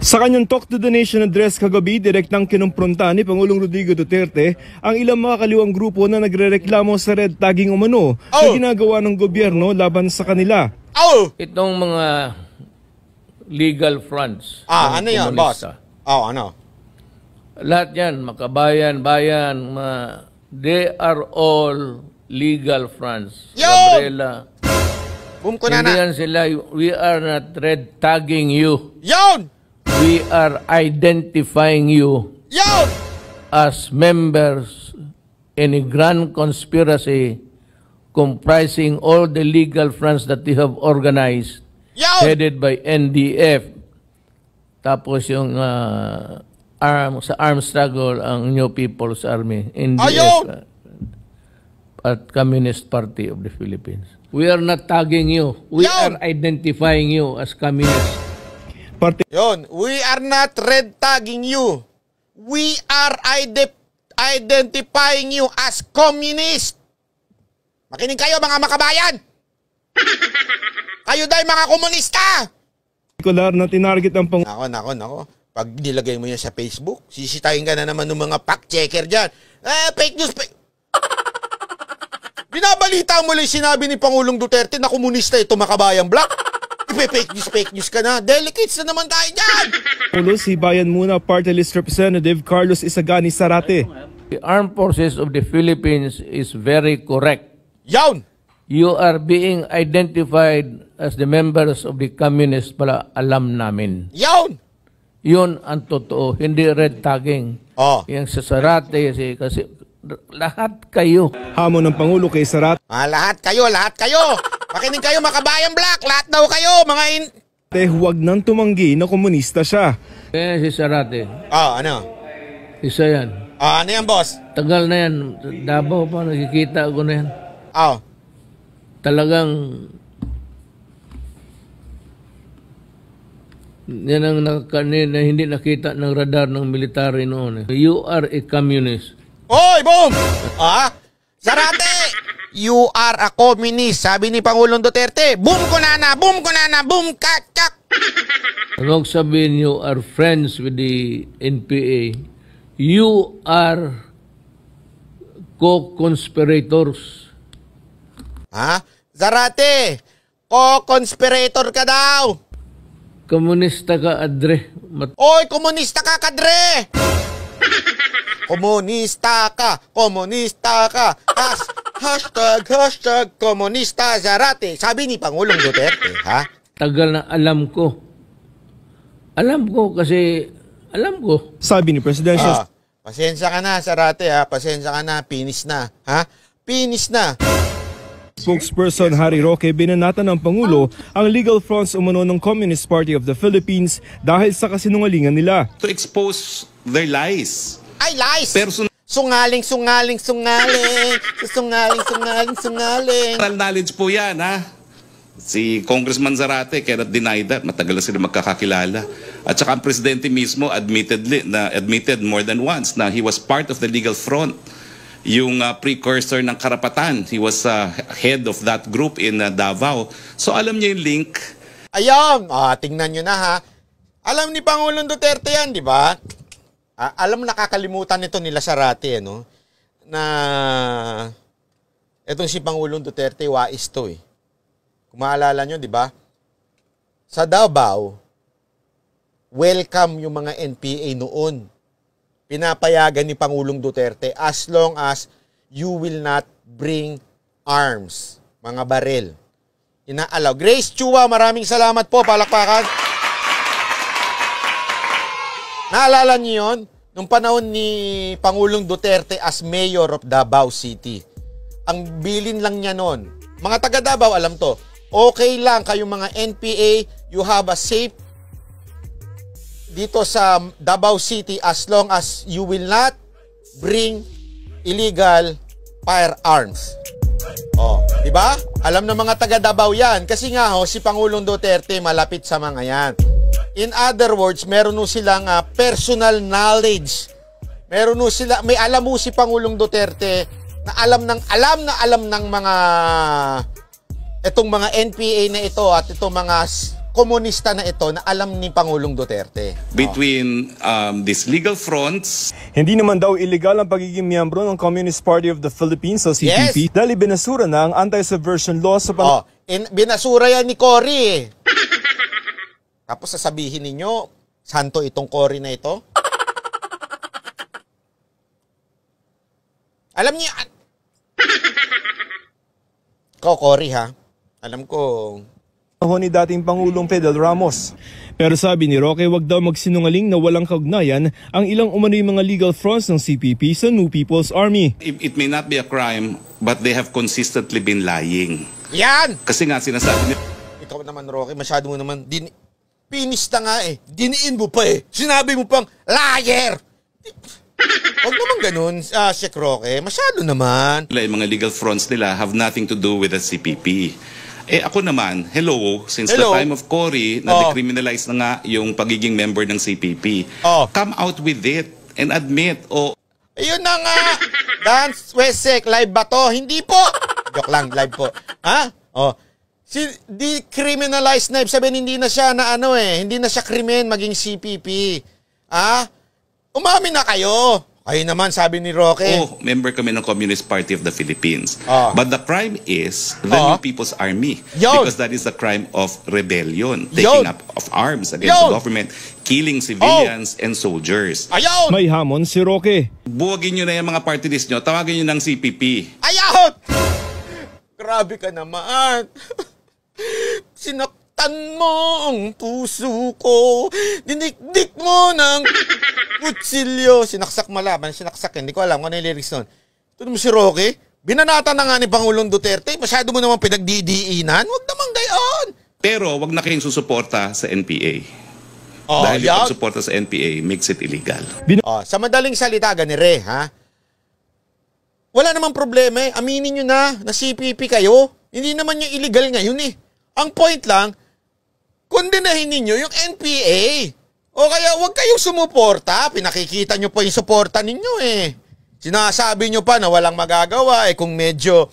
Sa kanyang Talk to the Nation address kagabi, direktang kinumpronta ni Pangulong Rodrigo Duterte ang ilang mga kaliwang grupo na nagrereklamo sa red tagging umano na ginagawa ng gobyerno laban sa kanila. Itong mga legal fronts. Ano yan, boss? Ano? Lahat yan, makabayan, bayan, they are all legal fronts. Gabriela. Boom ko na Hindi yan sila, we are not red tagging you. Yon! We are identifying you as members in a grand conspiracy comprising all the legal fronts that you have organized, headed by NDF. Tapos yung sa armed struggle, ang New People's Army, NDF, at Communist Party of the Philippines. We are not tagging you. We are identifying you as communist. Yon, we are not red tagging you. We are identifying you as communist. Makinig kayo mga makabayan. Kayo dahil mga komunista. Partikular na tinarget ang Nako. Pag nilagay mo yan sa Facebook, sisitahin ka na naman ng mga fact checker dyan. Fake news. Binabalita mo lang sinabi ni Pangulong Duterte na komunista ito makabayang black. Fake news ka na. Delicates na naman tayo dyan. Si Bayan Muna Party List Representative Carlos Isagani Zarate. The Armed Forces of the Philippines is very correct. Yawn! You are being identified as the members of the communist pala, alam namin. Yawn! Yun ang totoo, hindi red tagging. Yung sa Zarate, kasi lahat kayo. Hamon ng Pangulo kay Zarate. Lahat kayo. Makinig kayo, makabayan black. Lahat daw kayo, mga Huwag nang tumanggi na komunista siya. Si Zarate. Ano? Isa yan. Ano yan, boss? Tagal na yan. Davao pa, nakikita ko na yan. Talagang yan ang na hindi nakita ng radar ng military noon. You are a communist. Oy, boom! Zarate! You are a communist, sabi ni Pangulong Duterte. Boom ko na, boom kachak! Huwag sabihin you are friends with the NPA. You are co-conspirators. Zarate! Co-conspirator ka daw! Komunista ka, Adre. Oy, komunista ka, kadre! Komunista ka. Hashtag komunista Zarate. Sabi ni Pangulong Duterte, Tagal na alam ko. Alam ko kasi, alam ko. Sabi ni Presidential. Pasensya ka na, Zarate, Pasensya ka na, pinis na. Pinis na. Spokesperson Harry Roque, binanatan ng Pangulo ang legal fronts umano ng Communist Party of the Philippines dahil sa kasinungalingan nila. To expose their lies. Ay, lies! Sungaling. Knowledge po yan, Si Congressman Zarate cannot deny that. Matagal na sila magkakakilala. At saka ang presidente mismo admitted more than once na he was part of the legal front. Yung precursor ng karapatan. He was head of that group in Davao. So alam niya yung link. Ayan! Tingnan nyo na Alam ni Pangulong Duterte yan, di ba? Alam nakakalimutan nito nila Zarate, na etong si Pangulong Duterte, wais to Kung maalala nyo, di ba? Sa Davao, welcome yung mga NPA noon. Pinapayagan ni Pangulong Duterte as long as you will not bring arms, mga baril. Inaalaw. Grace Chua, maraming salamat po. Palakpakan. Naalala niyo yun? Nung panahon ni Pangulong Duterte as Mayor of Davao City. Ang bilin lang niya noon. Mga taga Davao, alam to. Okay lang kayong mga NPA, you have a safe dito sa Davao City as long as you will not bring illegal firearms. Di ba? Alam ng mga taga Davao yan. Kasi nga si Pangulong Duterte malapit sa mga yan. In other words, meron silang personal knowledge. May alam mo si Pangulong Duterte na alam ng mga itong mga NPA na ito at itong mga komunista na ito na alam ni Pangulong Duterte. Between these legal fronts, Hindi naman daw illegal ang pagiging miyembro ng Communist Party of the Philippines o CPP dahil binasura na ang anti-subversion law sa Binasura yan ni Cory eh. Tapos sasabihin ninyo, santo itong Cory na ito? Alam niyo, Cory ha, alam ko, ni dating Pangulong Fidel Ramos. Pero sabi ni Roque, wag daw magsinungaling na walang kaugnayan ang ilang umano'y mga legal fronts ng CPP sa New People's Army. it may not be a crime, but they have consistently been lying. yan! Kasi nga sinasabi nila, Ikaw naman, Roque, masyado mo naman, pinista nga eh, diniin mo pa eh, sinabi mo pang, liar! Huwag naman ganun, Sheikh Roque, masyado naman. yung mga legal fronts nila have nothing to do with the CPP. Ako naman, since the time of Cory, na decriminalize na nga yung pagiging member ng CPP, come out with it and admit, Ayun na nga, Dance Wesek, live ba to? Hindi po! Joke lang, live po. Ha? Decriminalize na, sabihin hindi na siya na hindi na siya krimen maging CPP. Umamin na kayo. Kayo naman, sabi ni Roque. member kami ng Communist Party of the Philippines. But the crime is the New People's Army. Because that is the crime of rebellion, taking up of arms against the government, killing civilians and soldiers. Ayaw! May hamon si Roque. Buwagin nyo na yung mga party list nyo, tawagin nyo ng CPP. Ayaw! Grabe ka naman. Sinaktan mo ang puso ko. Dinikdik mo ng kutsilyo. Sinaksak malaban. Sinaksak. Hindi ko alam kung ano yung lyrics nun. Ito naman si Roque. Binanata na nga ni Pangulong Duterte. Masyado mo naman pinagdidiinan. Huwag naman gayon. Pero wag na kayong susuporta sa NPA. Dahil yung pagsuporta sa NPA makes it illegal. Sa madaling salita, ganire, ha? Wala namang problema eh. Aminin nyo na CPP kayo. Hindi naman yung illegal ngayon eh. Ang point lang, kondenahin ninyo yung NPA. O kaya huwag kayong sumuporta. Pinakikita nyo pa yung suporta ninyo eh. Sinasabi nyo pa na walang magagawa eh kung medyo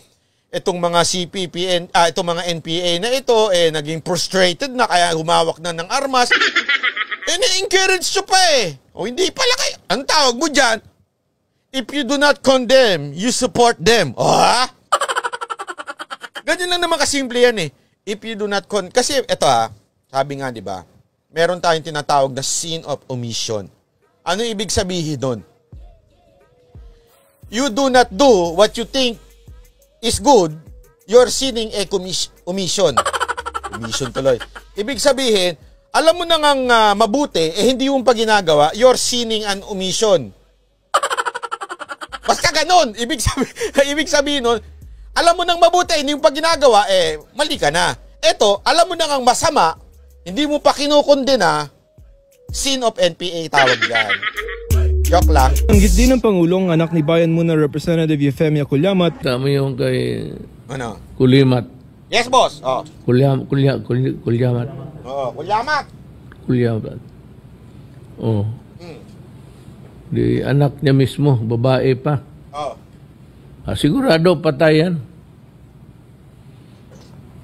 itong mga CPP, itong mga NPA na ito naging frustrated na kaya humawak na ng armas. Na-encourage nyo pa eh. O hindi pala kayo. Ang tawag mo dyan, if you do not condemn, you support them. Ganyan lang naman kasimple yan eh. If you do not kasi ito sabi nga 'di ba? Meron tayong tinatawag na sin of omission. Ano ibig sabihin doon? You do not do what you think is good, you're sinning a omission. Omission tuloy. Ibig sabihin, alam mo na ngang mabuti, hindi yung pag ginagawa, you're sinning an omission. Basta ganun. Ibig sabihin nun, alam mo nang mabuti, hindi yung pag ginagawa, mali ka na. Eto, alam mo na ngang masama, hindi mo pa kinukondena, sin of NPA tawag yan. Joke lang. Anggit din ng Pangulong anak ni Bayan Muna Representative Euphemia Cullamat. Tama yung kay Ano? Kulimat. Yes, boss. Kulyamat. Kulyamat. Kulyamat. Di anak niya mismo, babae pa. Sigurado patay yan.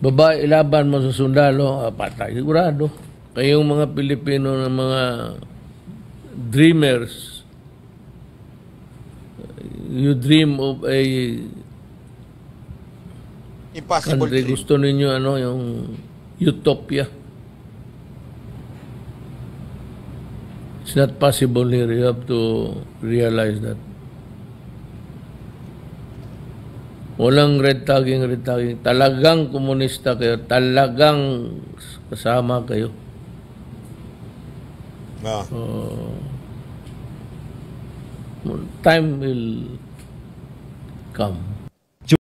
Babae, ilaban mo sa sundalo, patay. Sigurado. Kayong mga Pilipino na mga dreamers, you dream of a Impossible country. dream. Gusto ninyo yung utopia. It's not possible here. You have to realize that. Walang red tagging. Talagang komunista kayo. Talagang kasama kayo. Time will come.